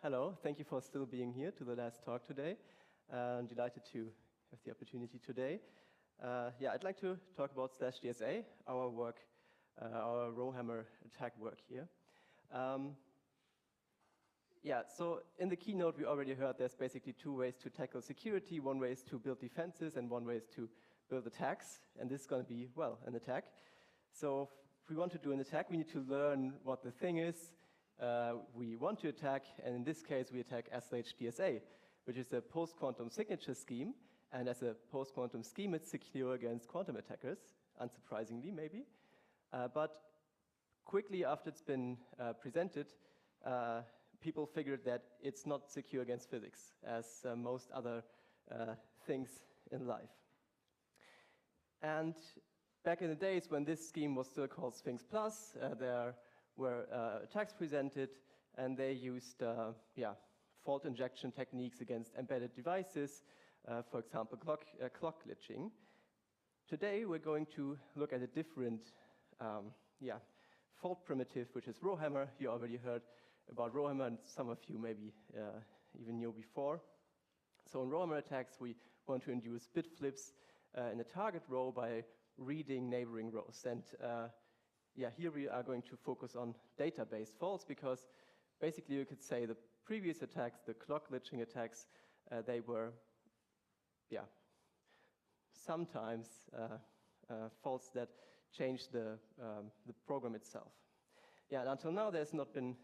Hello, thank you for still being here to the last talk today. I'm delighted to have the opportunity today. I'd like to talk about SLasH-DSA, our work, our Rowhammer attack work here. So in the keynote we already heard there's basically two ways to tackle security. One way is to build defenses and one way is to build attacks. And this is going to be, well, an attack. So if we want to do an attack, we need to learn what the thing is we want to attack, and in this case we attack SLH-DSA, which is a post-quantum signature scheme, and as a post-quantum scheme it's secure against quantum attackers, unsurprisingly maybe. But quickly after it's been presented, people figured that it's not secure against physics, as most other things in life. And back in the days when this scheme was still called Sphinx Plus, there were attacks presented, and they used fault injection techniques against embedded devices, for example, clock glitching. Today we're going to look at a different fault primitive, which is Rowhammer. You already heard about Rowhammer, and some of you maybe even knew before. So in Rowhammer attacks, we want to induce bit flips in a target row by reading neighboring rows. And here we are going to focus on database faults, because basically you could say the previous attacks, the clock glitching attacks, they were sometimes faults that changed the program itself. And until now there's not been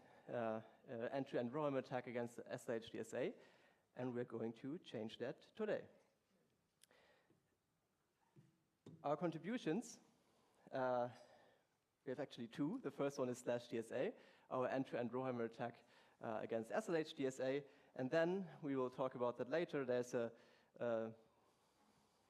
end-to-end Rowhammer attack against SLH-DSA, and we're going to change that today. Our contributions, we have actually two. The first one is SLasH-DSA, our end-to-end Rowhammer attack against SLH-DSA, and then we will talk about that later. There's a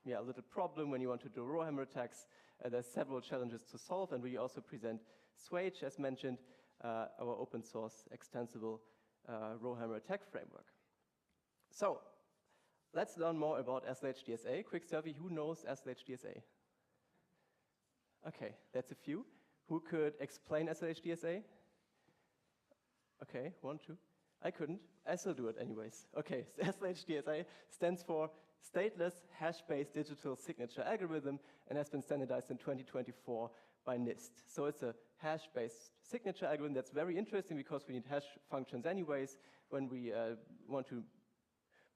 little problem when you want to do Rowhammer attacks. There's several challenges to solve, and we also present SLH, as mentioned, our open source extensible Rowhammer attack framework. So let's learn more about SLH-DSA. Quick survey, who knows SLH-DSA? Okay, that's a few. Who could explain SLH-DSA? Okay, 1, 2. I couldn't. I still do it anyways. Okay, so SLH-DSA stands for Stateless Hash-Based Digital Signature Algorithm and has been standardized in 2024 by NIST. So it's a hash-based signature algorithm that's very interesting because we need hash functions anyways when we want to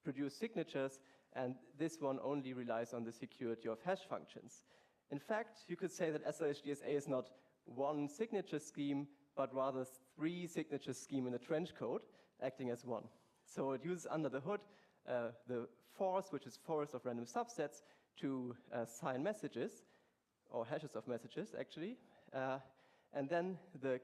produce signatures, and this one only relies on the security of hash functions. In fact, you could say that SLH-DSA is not one signature scheme, but rather 3 signature schemes in a trench code acting as one. So it uses under the hood the force, which is forest of random subsets, to sign messages, or hashes of messages actually. And then the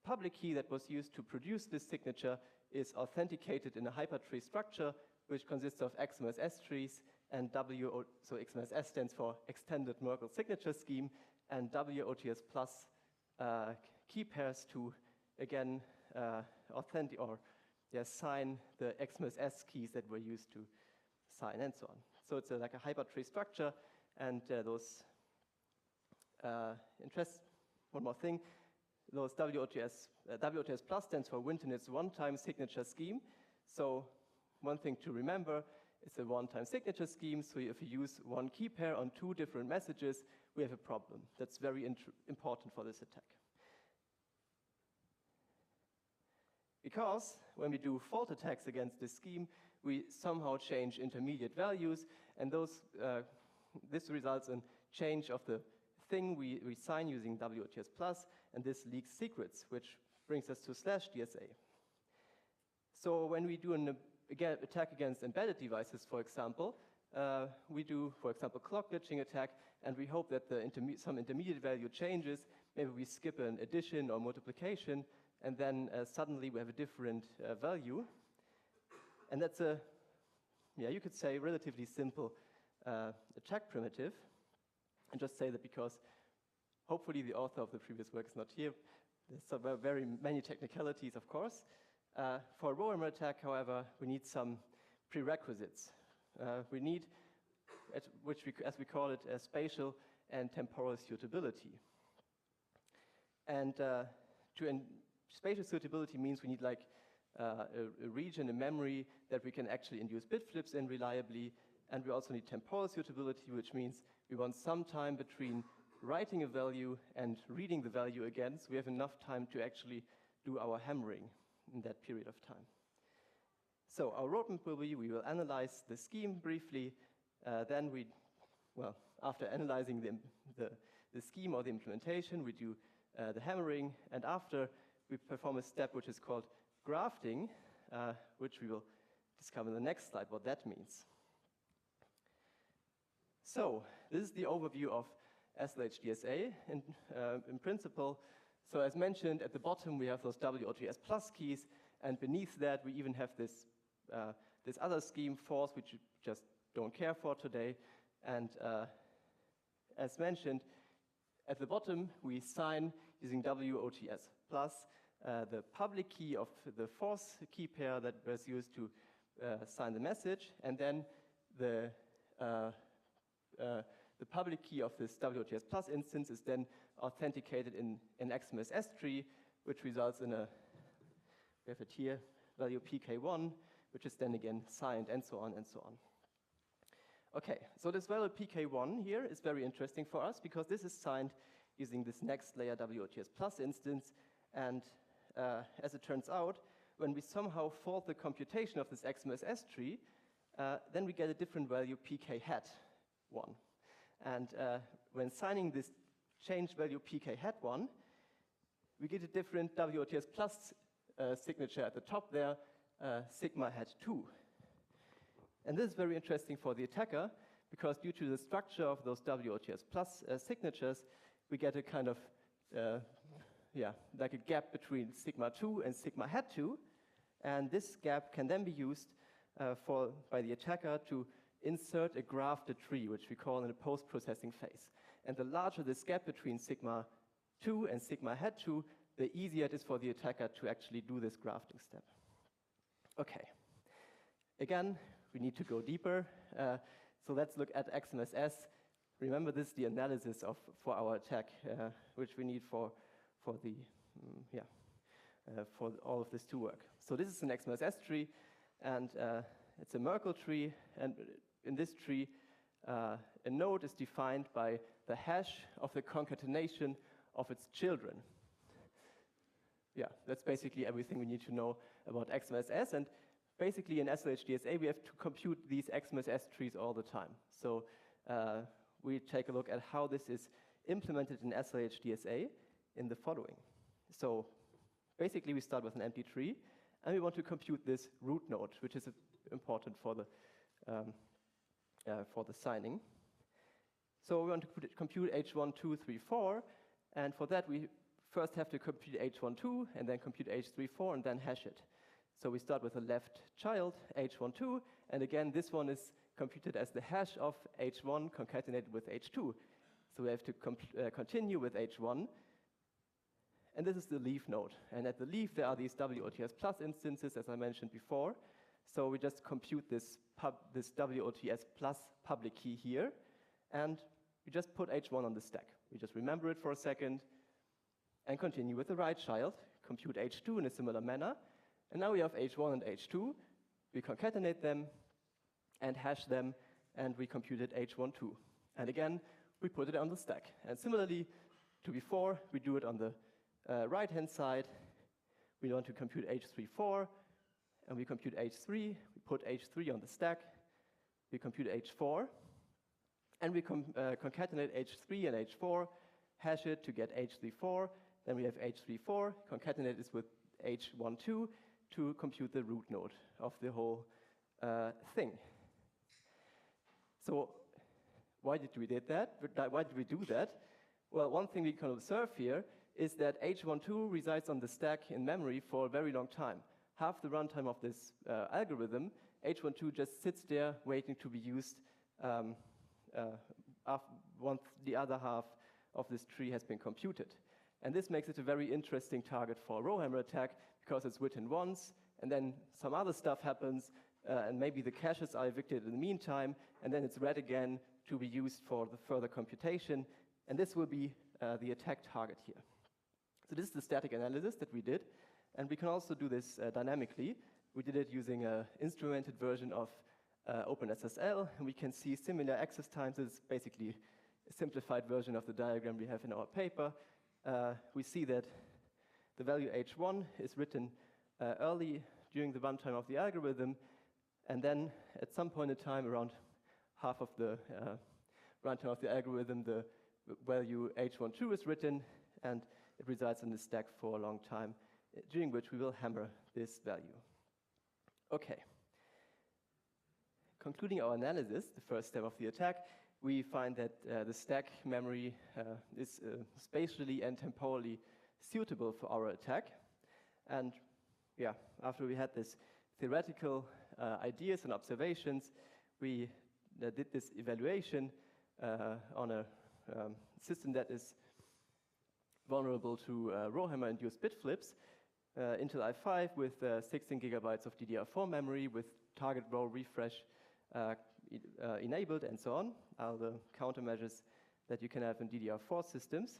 public key that was used to produce this signature is authenticated in a hypertree structure, which consists of XMSS trees and so XMSS stands for Extended Merkle Signature Scheme, and WOTS plus key pairs to, again, authentic or sign the XMSS keys that were used to sign and so on. So it's like a hypertree structure, and those one more thing, those WOTS plus stands for Winton's one-time signature scheme. So one thing to remember, it's a one-time signature scheme, so if you use one key pair on 2 different messages, we have a problem. That's very important for this attack. Because when we do fault attacks against this scheme, we somehow change intermediate values, and this results in change of the thing we sign using WOTS plus, and this leaks secrets, which brings us to SLasH-DSA. So when we do an attack against embedded devices, for example, we do, for example, clock glitching attack, and we hope that some intermediate value changes. Maybe we skip an addition or multiplication, and then suddenly we have a different value. And that's you could say, relatively simple attack primitive. And just say that because hopefully the author of the previous work is not here. There's very many technicalities, of course. For a Rowhammer attack, however, we need some prerequisites. We need, as we call it, spatial and temporal suitability. And spatial suitability means we need like a region in memory that we can actually induce bit flips in reliably. And we also need temporal suitability, which means we want some time between writing a value and reading the value again, so we have enough time to actually do our hammering in that period of time. So our roadmap will be, we will analyze the scheme briefly, then after analyzing the scheme or the implementation, we do the hammering, and after we perform a step which is called grafting, which we will discover in the next slide what that means. So this is the overview of SLH-DSA in principle. So as mentioned, at the bottom we have those WOTS plus keys, and beneath that we even have this other scheme, force, which you just don't care for today. And as mentioned, at the bottom we sign using WOTS plus the public key of the force key pair that was used to sign the message, and then the public key of this WOTS plus instance is then authenticated in an XMSS tree, which results in we have it here, value PK1, which is then again signed, and so on and so on. Okay, so this value PK1 here is very interesting for us because this is signed using this next layer WOTS plus instance, and as it turns out, when we somehow fault the computation of this XMSS tree, then we get a different value PK hat 1. And when signing this changed value PK hat 1, we get a different WOTS plus signature at the top there, sigma hat 2. And this is very interesting for the attacker because due to the structure of those WOTS plus signatures, we get a kind of, like a gap between sigma 2 and sigma hat 2. And this gap can then be used by the attacker to insert a grafted tree, which we call in a post-processing phase. And the larger this gap between sigma 2 and sigma hat 2, the easier it is for the attacker to actually do this grafting step. Okay. Again, we need to go deeper. So let's look at XMSS. Remember this, the analysis for our attack, which we need for all of this to work. So this is an XMSS tree, and it's a Merkle tree, and in this tree, a node is defined by the hash of the concatenation of its children. Yeah, that's basically everything we need to know about XMSS, and basically in SLH-DSA we have to compute these XMSS trees all the time. So we take a look at how this is implemented in SLH-DSA in the following. So basically we start with an empty tree, and we want to compute this root node, which is important for the signing. So we want to compute H1, 2, 3, 4, and for that we first have to compute H1, 2, and then compute H3, 4, and then hash it. So we start with the left child, H1, 2, and again this one is computed as the hash of H1 concatenated with H2. So we have to continue with H1, and this is the leaf node. And at the leaf there are these WOTS plus instances, as I mentioned before. So we just compute this WOTS plus public key here, and we just put H1 on the stack. We just remember it for a second, and continue with the right child, compute H2 in a similar manner. And now we have H1 and H2. We concatenate them and hash them, and we computed H1, 2. And again, we put it on the stack. And similarly to before, we do it on the right-hand side. We want to compute H3, 4, and we compute H3. We put H3 on the stack. We compute H4, and we concatenate H3 and H4, hash it to get H3, 4. Then we have H3, 4, concatenate this with H1, 2 to compute the root node of the whole thing. So why did we do that? Why did we do that? Well, one thing we can observe here is that H1, 2 resides on the stack in memory for a very long time. Half the runtime of this algorithm, H1, 2 just sits there waiting to be used once the other half of this tree has been computed. And this makes it a very interesting target for a Rowhammer attack because it's written once, and then some other stuff happens, and maybe the caches are evicted in the meantime, and then it's read again to be used for the further computation, and this will be the attack target here. So this is the static analysis that we did, And we can also do this dynamically. We did it using an instrumented version of OpenSSL, and we can see similar access times. It's basically a simplified version of the diagram we have in our paper. We see that the value h1 is written early during the runtime of the algorithm, and then at some point in time, around half of the runtime of the algorithm, the value h12 is written, and it resides in the stack for a long time, during which we will hammer this value. Okay. Concluding our analysis, the first step of the attack, we find that the stack memory is spatially and temporally suitable for our attack. And yeah, after we had this theoretical ideas and observations, we did this evaluation on a system that is vulnerable to Rowhammer-induced bit flips, Intel i5 with 16 gigabytes of DDR4 memory with target row refresh enabled and so on, are the countermeasures that you can have in DDR4 systems.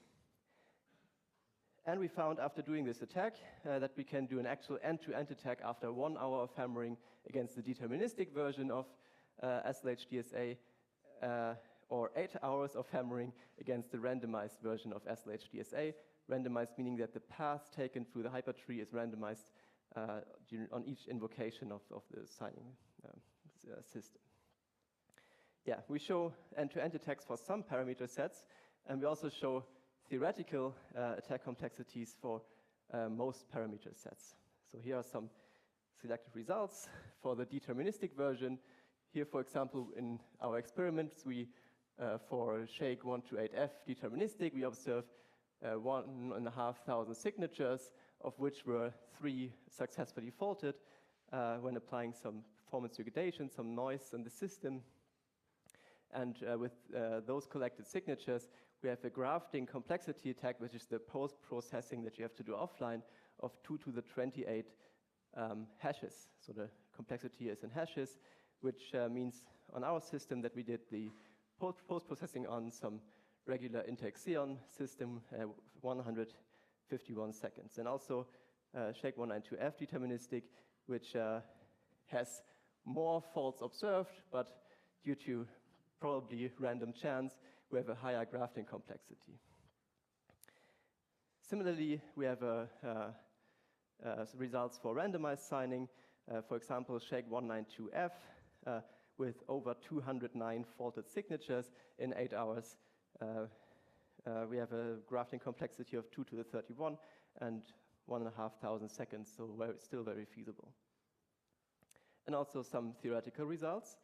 And we found after doing this attack that we can do an actual end-to-end attack after 1 hour of hammering against the deterministic version of SLH-DSA or 8 hours of hammering against the randomized version of SLH-DSA. Randomized meaning that the path taken through the hypertree is randomized on each invocation of the signing system. Yeah, we show end-to-end attacks for some parameter sets, and we also show theoretical attack complexities for most parameter sets. So here are some selected results for the deterministic version. Here, for example, in our experiments, we for SHAKE128F deterministic, we observe 1,500 signatures, of which were 3 successfully faulted when applying some performance degradation, some noise in the system. And with those collected signatures, we have a grafting complexity attack, which is the post-processing that you have to do offline, of 2 to the 28 hashes. So the complexity is in hashes, which means on our system that we did the post-processing on some regular intake Xeon system, 151 seconds. And also SHAKE192F deterministic, which has more faults observed, but due to probably random chance, we have a higher grafting complexity. Similarly, we have results for randomized signing. For example, SHAKE192F with over 209 faulted signatures in 8 hours. We have a grafting complexity of 2 to the 31 and 1,500 seconds, so still very feasible. And also some theoretical results.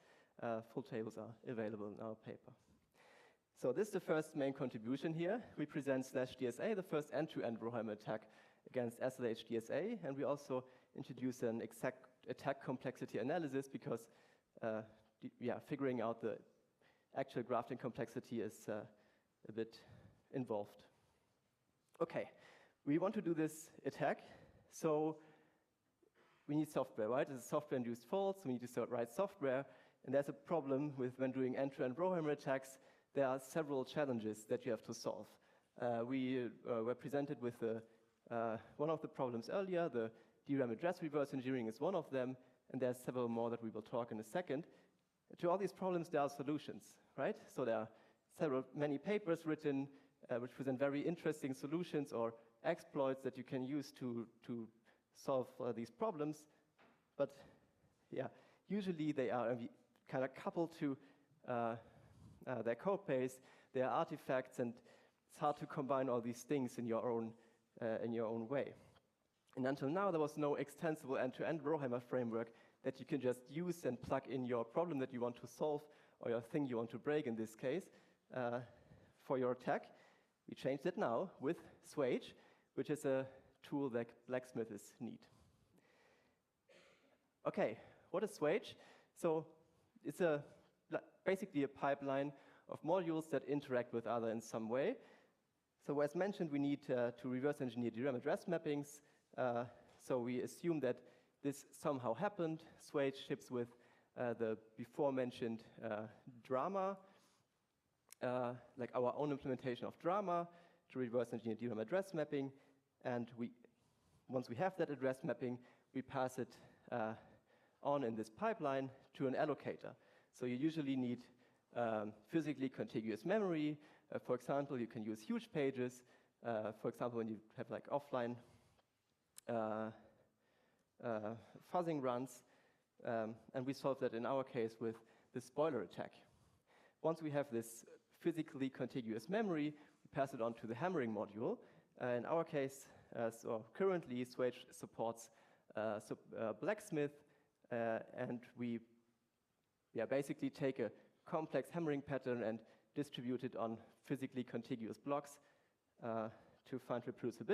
Full tables are available in our paper. So this is the first main contribution here. We present SLasH-DSA, the first end-to-end Rowhammer attack against SLH-DSA, and we also introduce an exact attack complexity analysis because figuring out the actual grafting complexity is a bit involved. Okay, we want to do this attack, so we need software, right? It's a software-induced fault, so we need to write software. And there's a problem with when doing end-to-end Rowhammer attacks. There are several challenges that you have to solve. We were presented with one of the problems earlier. The DRAM address reverse engineering is one of them, and there's several more that we will talk in a second. To all these problems, there are solutions, right? So there are many papers written which present very interesting solutions or exploits that you can use to solve these problems. But yeah, usually they are kind of coupled to their code base, their artifacts, and it's hard to combine all these things in your own way. And until now, there was no extensible end-to-end Rowhammer framework that you can just use and plug in your problem that you want to solve or your thing you want to break in this case for your attack. We changed it now with SLasH, which is a tool that blacksmiths need. Okay, what is SLasH? So it's basically a pipeline of modules that interact with other in some way. So as mentioned, we need to reverse engineer DRAM address mappings. So we assume that this somehow happened. SLasH ships with the before mentioned drama, like our own implementation of drama to reverse engineer DRAM address mapping. And we once we have that address mapping, we pass it on in this pipeline to an allocator. So you usually need physically contiguous memory. For example, you can use huge pages. For example, when you have like offline fuzzing runs. And we solve that in our case with the spoiler attack. Once we have this physically contiguous memory, we pass it on to the hammering module. In our case, so currently SLH supports Blacksmith, and we basically take a complex hammering pattern and distribute it on physically contiguous blocks to find reproducibility.